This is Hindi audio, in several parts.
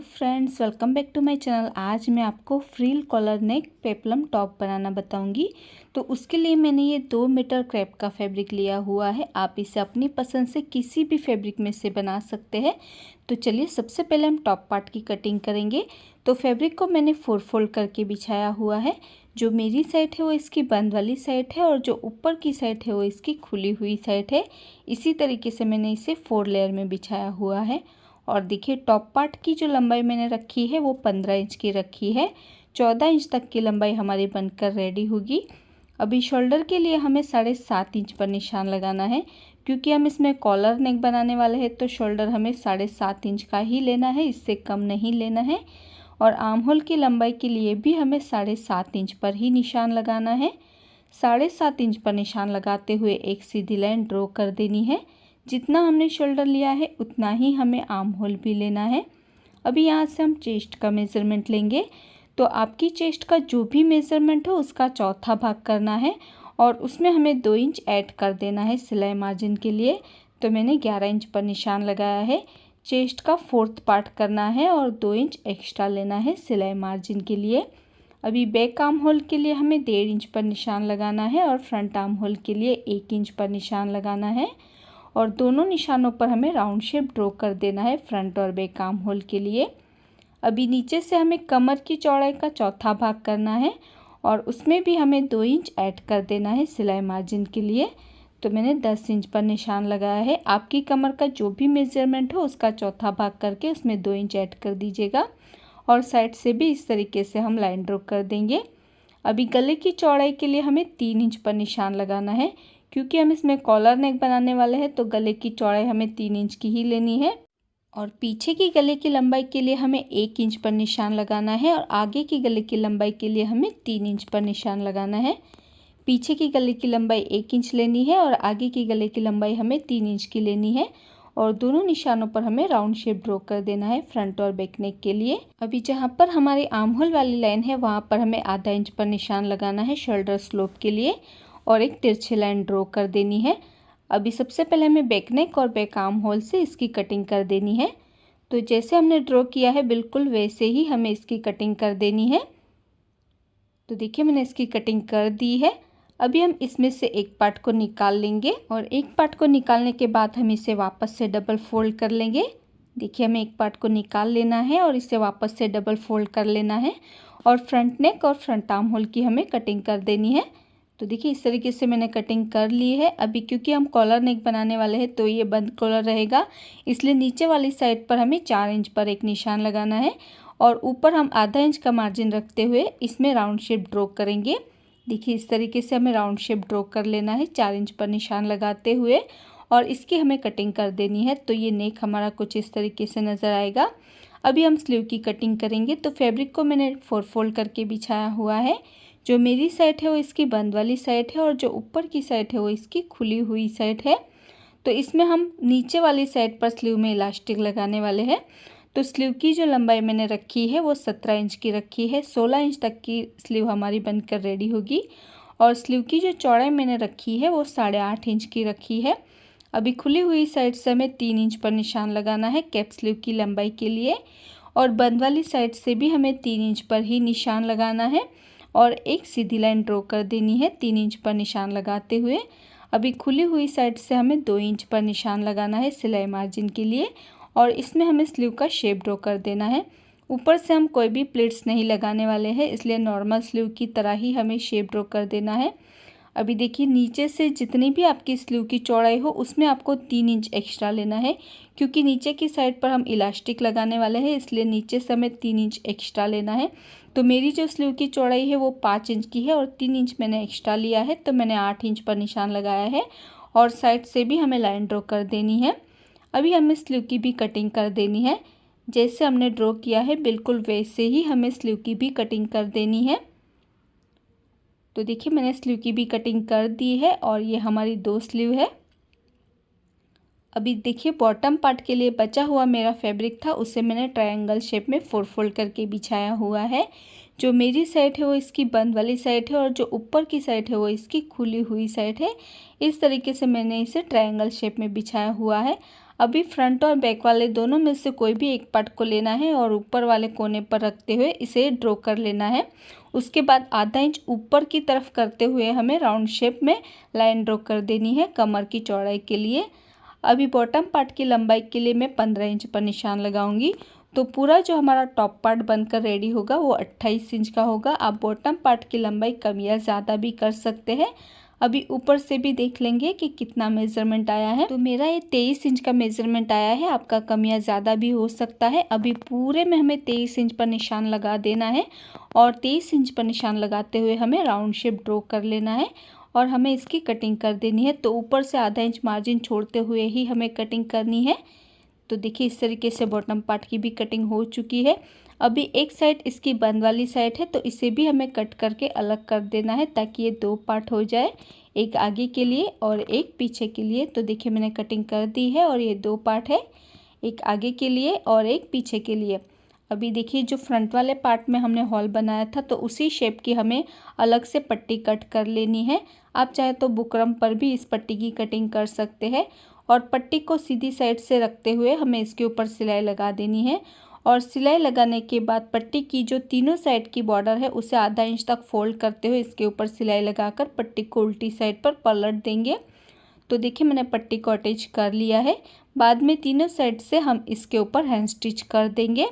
Friends, welcome back to my channel. आज मैं आपको frill collar neck peplum top बनाना बताऊंगी। तो उसके लिए मैंने ये 2 मीटर क्रेप का फैब्रिक लिया हुआ है। आप इसे अपनी पसंद से किसी भी फैब्रिक में से बना सकते हैं। तो चलिए सबसे पहले हम टॉप पार्ट की कटिंग करेंगे। तो फैब्रिक को मैंने 4 फोल्ड करके बिछाया हुआ है। जो मेरी साइड है वो इसकी बंद वाली साइड है और जो ऊपर की साइड है वो इसकी खुली हुई साइड है। इसी तरीके से मैंने इसे 4 लेयर में बिछाया हुआ है। और देखिए टॉप पार्ट की जो लंबाई मैंने रखी है वो 15 इंच की रखी है। 14 इंच तक की लंबाई हमारी बनकर रेडी होगी। अभी शोल्डर के लिए हमें 7.5 इंच पर निशान लगाना है, क्योंकि हम इसमें कॉलर नेक बनाने वाले हैं। तो शोल्डर हमें 7.5 इंच का ही लेना है, इससे कम नहीं लेना है। और आर्म होल की लंबाई के लिए भी हमें 7.5 इंच पर ही निशान लगाना है। 7.5 इंच पर निशान लगाते हुए एक सीधी लाइन ड्रॉ कर देनी है। जितना हमने शोल्डर लिया है उतना ही हमें आर्म होल भी लेना है। अभी यहाँ से हम चेस्ट का मेज़रमेंट लेंगे। तो आपकी चेस्ट का जो भी मेज़रमेंट हो उसका चौथा भाग करना है और उसमें हमें 2 इंच ऐड कर देना है सिलाई मार्जिन के लिए। तो मैंने 11 इंच पर निशान लगाया है। चेस्ट का 4th पार्ट करना है और 2 इंच एक्स्ट्रा लेना है सिलाई मार्जिन के लिए। अभी बैक आर्म होल के लिए हमें 1.5 इंच पर निशान लगाना है और फ्रंट आर्म होल के लिए 1 इंच पर निशान लगाना है। और दोनों निशानों पर हमें राउंड शेप ड्रॉ कर देना है फ्रंट और बैक आर्म होल के लिए। अभी नीचे से हमें कमर की चौड़ाई का चौथा भाग करना है और उसमें भी हमें 2 इंच ऐड कर देना है सिलाई मार्जिन के लिए। तो मैंने 10 इंच पर निशान लगाया है। आपकी कमर का जो भी मेज़रमेंट हो उसका चौथा भाग करके उसमें 2 इंच ऐड कर दीजिएगा। और साइड से भी इस तरीके से हम लाइन ड्रॉ कर देंगे। अभी गले की चौड़ाई के लिए हमें 3 इंच पर निशान लगाना है, क्योंकि हम इसमें कॉलर नेक बनाने वाले हैं। तो गले की चौड़ाई हमें 3 इंच की ही लेनी है। और पीछे की गले की लंबाई के लिए हमें 1 इंच पर निशान लगाना है और आगे की गले की लंबाई के लिए हमें 3 इंच पर निशान लगाना है। पीछे की गले की लंबाई 1 इंच लेनी है और आगे की गले की लंबाई हमें 3 इंच की लेनी है। और दोनों निशानों पर हमें राउंड शेप ड्रॉ कर देना है फ्रंट और बैक नेक के लिए। अभी जहाँ पर हमारी आर्म होल वाली लाइन है वहाँ पर हमें आधा इंच पर निशान लगाना है शोल्डर स्लोप के लिए और एक तिरछी लाइन ड्रॉ कर देनी है। अभी सबसे पहले हमें बैक नेक और बैक आर्म होल से इसकी कटिंग कर देनी है। तो जैसे हमने ड्रॉ किया है बिल्कुल वैसे ही हमें इसकी कटिंग कर देनी है। तो देखिए मैंने इसकी कटिंग कर दी है। अभी हम इसमें से एक पार्ट को निकाल लेंगे और एक पार्ट को निकालने के बाद हम इसे वापस से डबल फोल्ड कर लेंगे। देखिए हमें एक पार्ट को निकाल लेना है और इसे वापस से डबल फोल्ड कर लेना है और फ्रंट नेक और फ्रंट आर्म होल की हमें कटिंग कर देनी है। तो देखिए इस तरीके से मैंने कटिंग कर ली है। अभी क्योंकि हम कॉलर नेक बनाने वाले हैं तो ये बंद कॉलर रहेगा, इसलिए नीचे वाली साइड पर हमें 4 इंच पर एक निशान लगाना है और ऊपर हम आधा इंच का मार्जिन रखते हुए इसमें राउंड शेप ड्रॉ करेंगे। देखिए इस तरीके से हमें राउंड शेप ड्रॉ कर लेना है 4 इंच पर निशान लगाते हुए और इसकी हमें कटिंग कर देनी है। तो ये नेक हमारा कुछ इस तरीके से नज़र आएगा। अभी हम स्लीव की कटिंग करेंगे। तो फैब्रिक को मैंने 4 फोल्ड करके बिछाया हुआ है। जो मेरी साइड है वो इसकी बंद वाली साइड है और जो ऊपर की साइड है वो इसकी खुली हुई साइड है। तो इसमें हम नीचे वाली साइड पर स्लीव में इलास्टिक लगाने वाले हैं। तो स्लीव की जो लंबाई मैंने रखी है वो 17 इंच की रखी है। 16 इंच तक की स्लीव हमारी बनकर रेडी होगी। और स्लीव की जो चौड़ाई मैंने रखी है वो 8.5 इंच की रखी है। अभी खुली हुई साइड से हमें 3 इंच पर निशान लगाना है कैप स्लीव की लंबाई के लिए और बंद वाली साइड से भी हमें 3 इंच पर ही निशान लगाना है और एक सीधी लाइन ड्रॉ कर देनी है 3 इंच पर निशान लगाते हुए। अभी खुली हुई साइड से हमें 2 इंच पर निशान लगाना है सिलाई मार्जिन के लिए और इसमें हमें स्लीव का शेप ड्रॉ कर देना है। ऊपर से हम कोई भी प्लीट्स नहीं लगाने वाले हैं, इसलिए नॉर्मल स्लीव की तरह ही हमें शेप ड्रॉ कर देना है। अभी देखिए नीचे से जितनी भी आपकी स्लीव की चौड़ाई हो उसमें आपको 3 इंच एक्स्ट्रा लेना है, क्योंकि नीचे की साइड पर हम इलास्टिक लगाने वाले हैं, इसलिए नीचे से हमें 3 इंच एक्स्ट्रा लेना है। तो मेरी जो स्लीव की चौड़ाई है वो 5 इंच की है और 3 इंच मैंने एक्स्ट्रा लिया है। तो मैंने 8 इंच पर निशान लगाया है और साइड से भी हमें लाइन ड्रॉ कर देनी है। अभी हमें स्लीव की भी कटिंग कर देनी है। जैसे हमने ड्रॉ किया है बिल्कुल वैसे ही हमें स्लीव की भी कटिंग कर देनी है। तो देखिए मैंने स्लीव की भी कटिंग कर दी है और ये हमारी 2 स्लीव है। अभी देखिए बॉटम पार्ट के लिए बचा हुआ मेरा फैब्रिक था, उसे मैंने ट्रायंगल शेप में 4 फोल्ड करके बिछाया हुआ है। जो मेरी साइड है वो इसकी बंद वाली साइड है और जो ऊपर की साइड है वो इसकी खुली हुई साइड है। इस तरीके से मैंने इसे ट्रायंगल शेप में बिछाया हुआ है। अभी फ्रंट और बैक वाले दोनों में से कोई भी एक पार्ट को लेना है और ऊपर वाले कोने पर रखते हुए इसे ड्रॉ कर लेना है। उसके बाद आधा इंच ऊपर की तरफ करते हुए हमें राउंड शेप में लाइन ड्रॉ कर देनी है कमर की चौड़ाई के लिए। अभी बॉटम पार्ट की लंबाई के लिए मैं 15 इंच पर निशान लगाऊंगी। तो पूरा जो हमारा टॉप पार्ट बनकर रेडी होगा वो 28 इंच का होगा। आप बॉटम पार्ट की लंबाई कम या ज़्यादा भी कर सकते हैं। अभी ऊपर से भी देख लेंगे कि कितना मेज़रमेंट आया है। तो मेरा ये 23 इंच का मेज़रमेंट आया है, आपका कम या ज़्यादा भी हो सकता है। अभी पूरे में हमें 23 इंच पर निशान लगा देना है और 23 इंच पर निशान लगाते हुए हमें राउंड शेप ड्रॉ कर लेना है और हमें इसकी कटिंग कर देनी है। तो ऊपर से आधा इंच मार्जिन छोड़ते हुए ही हमें कटिंग करनी है। तो देखिए इस तरीके से बॉटम पार्ट की भी कटिंग हो चुकी है। अभी एक साइड इसकी बंद वाली साइड है तो इसे भी हमें कट करके अलग कर देना है ताकि ये दो पार्ट हो जाए, एक आगे के लिए और एक पीछे के लिए। तो देखिए मैंने कटिंग कर दी है और ये दो पार्ट है, एक आगे के लिए और एक पीछे के लिए। अभी देखिए जो फ्रंट वाले पार्ट में हमने हॉल बनाया था तो उसी शेप की हमें अलग से पट्टी कट कर लेनी है। आप चाहे तो बुकरम पर भी इस पट्टी की कटिंग कर सकते हैं और पट्टी को सीधी साइड से रखते हुए हमें इसके ऊपर सिलाई लगा देनी है। और सिलाई लगाने के बाद पट्टी की जो तीनों साइड की बॉर्डर है उसे आधा इंच तक फोल्ड करते हुए इसके ऊपर सिलाई लगाकर पट्टी को उल्टी साइड पर पलट देंगे। तो देखिए मैंने पट्टी को अटैच कर लिया है। बाद में तीनों साइड से हम इसके ऊपर हैंड स्टिच कर देंगे।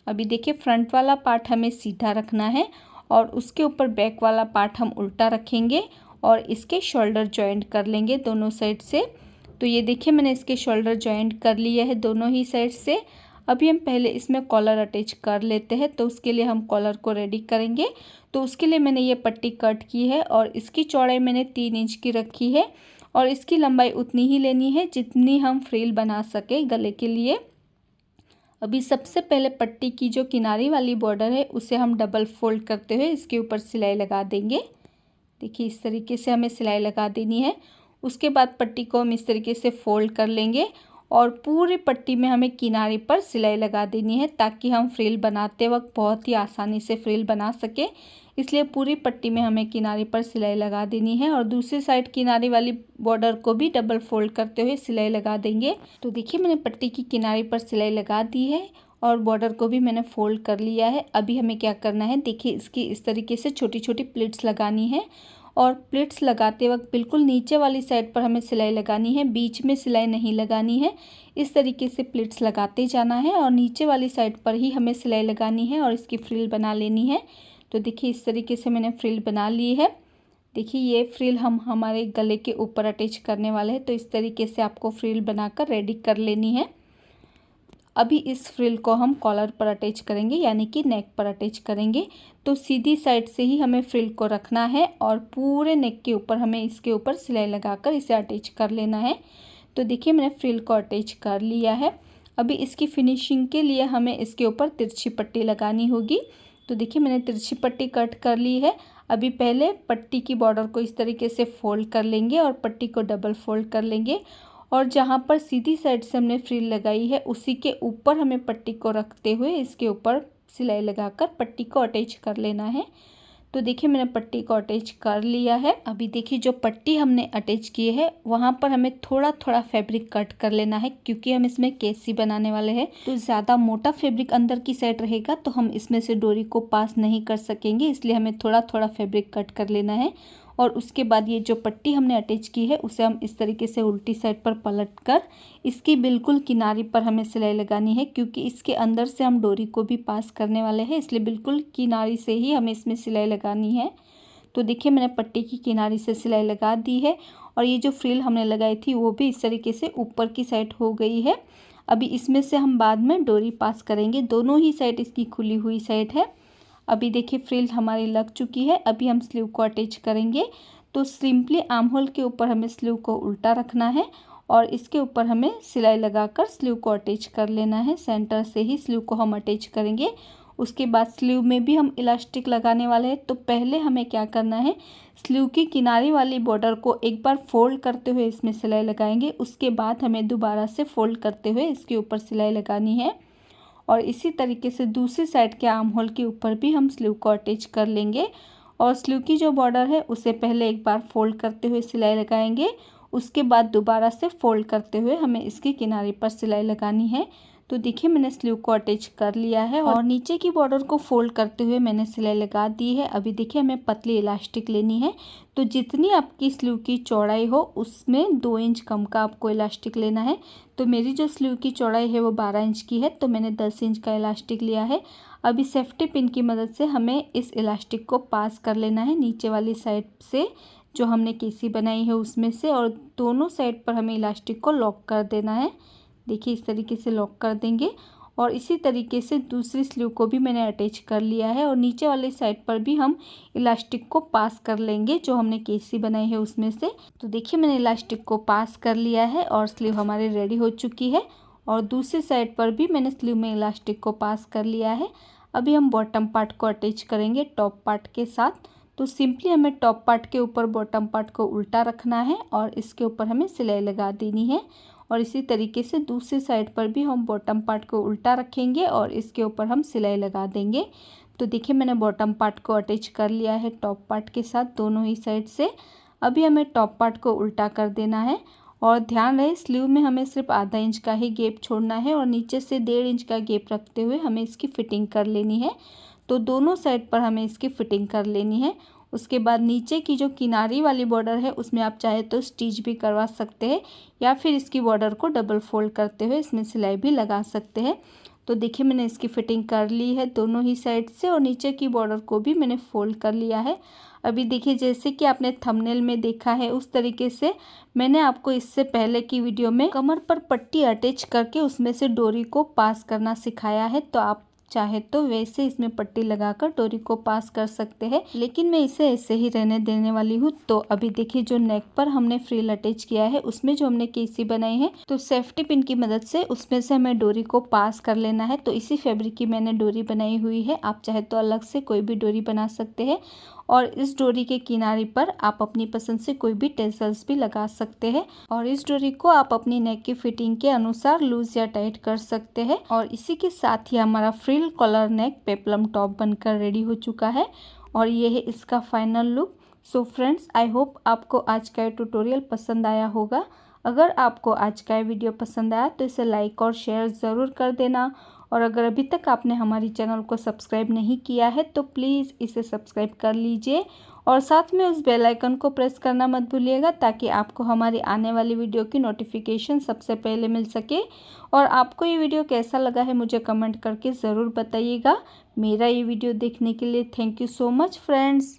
अभी देखिए फ्रंट वाला पार्ट हमें सीधा रखना है और उसके ऊपर बैक वाला पार्ट हम उल्टा रखेंगे और इसके शोल्डर जॉइंट कर लेंगे दोनों साइड से। तो ये देखिए मैंने इसके शोल्डर जॉइंट कर लिए है दोनों ही साइड से। अभी हम पहले इसमें कॉलर अटैच कर लेते हैं, तो उसके लिए हम कॉलर को रेडी करेंगे। तो उसके लिए मैंने ये पट्टी कट की है और इसकी चौड़ाई मैंने 3 इंच की रखी है और इसकी लंबाई उतनी ही लेनी है जितनी हम फ्रिल बना सके गले के लिए। अभी सबसे पहले पट्टी की जो किनारी वाली बॉर्डर है उसे हम डबल फोल्ड करते हुए इसके ऊपर सिलाई लगा देंगे। देखिए इस तरीके से हमें सिलाई लगा देनी है। उसके बाद पट्टी को हम इस तरीके से फोल्ड कर लेंगे और पूरी पट्टी में हमें किनारे पर सिलाई लगा देनी है ताकि हम फ्रिल बनाते वक्त बहुत ही आसानी से फ्रिल बना सके। इसलिए पूरी पट्टी में हमें किनारे पर सिलाई लगा देनी है और दूसरी साइड किनारे वाली बॉर्डर को भी डबल फोल्ड करते हुए सिलाई लगा देंगे। तो देखिए मैंने पट्टी की किनारे पर सिलाई लगा दी है और बॉर्डर को भी मैंने फोल्ड कर लिया है। अभी हमें क्या करना है, देखिए इसकी इस तरीके से छोटी छोटी प्लीट्स लगानी है और प्लीट्स लगाते वक्त बिल्कुल नीचे वाली साइड पर हमें सिलाई लगानी है, बीच में सिलाई नहीं लगानी है। इस तरीके से प्लीट्स लगाते जाना है और नीचे वाली साइड पर ही हमें सिलाई लगानी है और इसकी फ्रिल बना लेनी है। तो देखिए इस तरीके से मैंने फ्रिल बना ली है। देखिए ये फ्रिल हम हमारे गले के ऊपर अटैच करने वाले हैं, तो इस तरीके से आपको फ्रिल बनाकर रेडी कर लेनी है। अभी इस फ्रिल को हम कॉलर पर अटैच करेंगे यानी कि नेक पर अटैच करेंगे। तो सीधी साइड से ही हमें फ्रिल को रखना है और पूरे नेक के ऊपर हमें इसके ऊपर सिलाई लगाकर इसे अटैच कर लेना है। तो देखिए मैंने फ्रिल को अटैच कर लिया है। अभी इसकी फिनिशिंग के लिए हमें इसके ऊपर तिरछी पट्टी लगानी होगी। तो देखिए मैंने तिरछी पट्टी कट कर ली है। अभी पहले पट्टी की बॉर्डर को इस तरीके से फोल्ड कर लेंगे और पट्टी को डबल फोल्ड कर लेंगे और जहाँ पर सीधी साइड से हमने फ्रिल लगाई है उसी के ऊपर हमें पट्टी को रखते हुए इसके ऊपर सिलाई लगाकर पट्टी को अटैच कर लेना है। तो देखिए मैंने पट्टी को अटैच कर लिया है। अभी देखिए जो पट्टी हमने अटैच की है वहाँ पर हमें थोड़ा थोड़ा फैब्रिक कट कर लेना है क्योंकि हम इसमें केसी बनाने वाले हैं। तो ज़्यादा मोटा फैब्रिक अंदर की साइड रहेगा तो हम इसमें से डोरी को पास नहीं कर सकेंगे, इसलिए हमें थोड़ा थोड़ा फैब्रिक कट कर लेना है। और उसके बाद ये जो पट्टी हमने अटैच की है उसे हम इस तरीके से उल्टी साइड पर पलट कर इसकी बिल्कुल किनारे पर हमें सिलाई लगानी है क्योंकि इसके अंदर से हम डोरी को भी पास करने वाले हैं, इसलिए बिल्कुल किनारे से ही हमें इसमें सिलाई लगानी है। तो देखिए मैंने पट्टी की किनारे से सिलाई लगा दी है और ये जो फ्रिल हमने लगाई थी वो भी इस तरीके से ऊपर की साइड हो गई है। अभी इसमें से हम बाद में डोरी पास करेंगे, दोनों ही साइड इसकी खुली हुई साइड है। अभी देखिए फ्रिल हमारी लग चुकी है। अभी हम स्लीव को अटैच करेंगे। तो सिंपली आर्म होल के ऊपर हमें स्लीव को उल्टा रखना है और इसके ऊपर हमें सिलाई लगाकर स्लीव को अटैच कर लेना है। सेंटर से ही स्लीव को हम अटैच करेंगे। उसके बाद स्लीव में भी हम इलास्टिक लगाने वाले हैं। तो पहले हमें क्या करना है, स्लीव की किनारे वाली बॉर्डर को एक बार फोल्ड करते हुए इसमें सिलाई लगाएंगे। उसके बाद हमें दोबारा से फोल्ड करते हुए इसके ऊपर सिलाई लगानी है और इसी तरीके से दूसरी साइड के आर्म होल के ऊपर भी हम स्लीव को अटैच कर लेंगे। और स्लीव की जो बॉर्डर है उसे पहले एक बार फोल्ड करते हुए सिलाई लगाएंगे। उसके बाद दोबारा से फोल्ड करते हुए हमें इसके किनारे पर सिलाई लगानी है। तो देखिए मैंने स्लीव को अटैच कर लिया है और नीचे की बॉर्डर को फोल्ड करते हुए मैंने सिलाई लगा दी है। अभी देखिए हमें पतली इलास्टिक लेनी है, तो जितनी आपकी स्लीव की चौड़ाई हो उसमें 2 इंच कम का आपको इलास्टिक लेना है। तो मेरी जो स्लीव की चौड़ाई है वो 12 इंच की है, तो मैंने 10 इंच का इलास्टिक लिया है। अभी सेफ्टी पिन की मदद से हमें इस इलास्टिक को पास कर लेना है नीचे वाली साइड से, जो हमने केसी बनाई है उसमें से, और दोनों साइड पर हमें इलास्टिक को लॉक कर देना है। देखिए इस तरीके से लॉक कर देंगे और इसी तरीके से दूसरी स्लीव को भी मैंने अटैच कर लिया है और नीचे वाली साइड पर भी हम इलास्टिक को पास कर लेंगे जो हमने केसी बनाई है उसमें से। तो देखिए मैंने इलास्टिक को पास कर लिया है और स्लीव हमारी रेडी हो चुकी है और दूसरी साइड पर भी मैंने स्लीव में इलास्टिक को पास कर लिया है। अभी हम बॉटम पार्ट को अटैच करेंगे टॉप पार्ट के साथ। तो सिंपली हमें टॉप पार्ट के ऊपर बॉटम पार्ट को उल्टा रखना है और इसके ऊपर हमें सिलाई लगा देनी है और इसी तरीके से दूसरी साइड पर भी हम बॉटम पार्ट को उल्टा रखेंगे और इसके ऊपर हम सिलाई लगा देंगे। तो देखिए मैंने बॉटम पार्ट को अटैच कर लिया है टॉप पार्ट के साथ दोनों ही साइड से। अभी हमें टॉप पार्ट को उल्टा कर देना है और ध्यान रहे स्लीव में हमें सिर्फ आधा इंच का ही गैप छोड़ना है और नीचे से 1.5 इंच का गैप रखते हुए हमें इसकी फिटिंग कर लेनी है। तो दोनों साइड पर हमें इसकी फिटिंग कर लेनी है। उसके बाद नीचे की जो किनारी वाली बॉर्डर है उसमें आप चाहे तो स्टिच भी करवा सकते हैं या फिर इसकी बॉर्डर को डबल फोल्ड करते हुए इसमें सिलाई भी लगा सकते हैं। तो देखिए मैंने इसकी फिटिंग कर ली है दोनों ही साइड से और नीचे की बॉर्डर को भी मैंने फोल्ड कर लिया है। अभी देखिए जैसे कि आपने थंबनेल में देखा है उस तरीके से मैंने आपको इससे पहले की वीडियो में कमर पर पट्टी अटैच करके उसमें से डोरी को पास करना सिखाया है। तो आप चाहे तो वैसे इसमें पट्टी लगाकर डोरी को पास कर सकते हैं, लेकिन मैं इसे ऐसे ही रहने देने वाली हूँ। तो अभी देखिए जो नेक पर हमने फ्रिल अटैच किया है उसमें जो हमने केसी बनाई है तो सेफ्टी पिन की मदद से उसमें से हमें डोरी को पास कर लेना है। तो इसी फैब्रिक की मैंने डोरी बनाई हुई है, आप चाहे तो अलग से कोई भी डोरी बना सकते हैं और इस डोरी के किनारे पर आप अपनी पसंद से कोई भी टेसल्स भी लगा सकते हैं और इस डोरी को आप अपनी नेक की फिटिंग के अनुसार लूज या टाइट कर सकते हैं। और इसी के साथ ही हमारा frill collar neck peplum top बनकर रेडी हो चुका है और ये है इसका final look. So friends I hope आपको आज का ट्यूटोरियल पसंद आया होगा। अगर आपको आज का वीडियो पसंद आया तो इसे लाइक और शेयर ज़रूर कर देना और अगर अभी तक आपने हमारी चैनल को सब्सक्राइब नहीं किया है तो प्लीज़ इसे सब्सक्राइब कर लीजिए और साथ में उस बेल आइकन को प्रेस करना मत भूलिएगा ताकि आपको हमारी आने वाली वीडियो की नोटिफिकेशन सबसे पहले मिल सके। और आपको ये वीडियो कैसा लगा है मुझे कमेंट करके ज़रूर बताइएगा। मेरा ये वीडियो देखने के लिए thank you so much friends.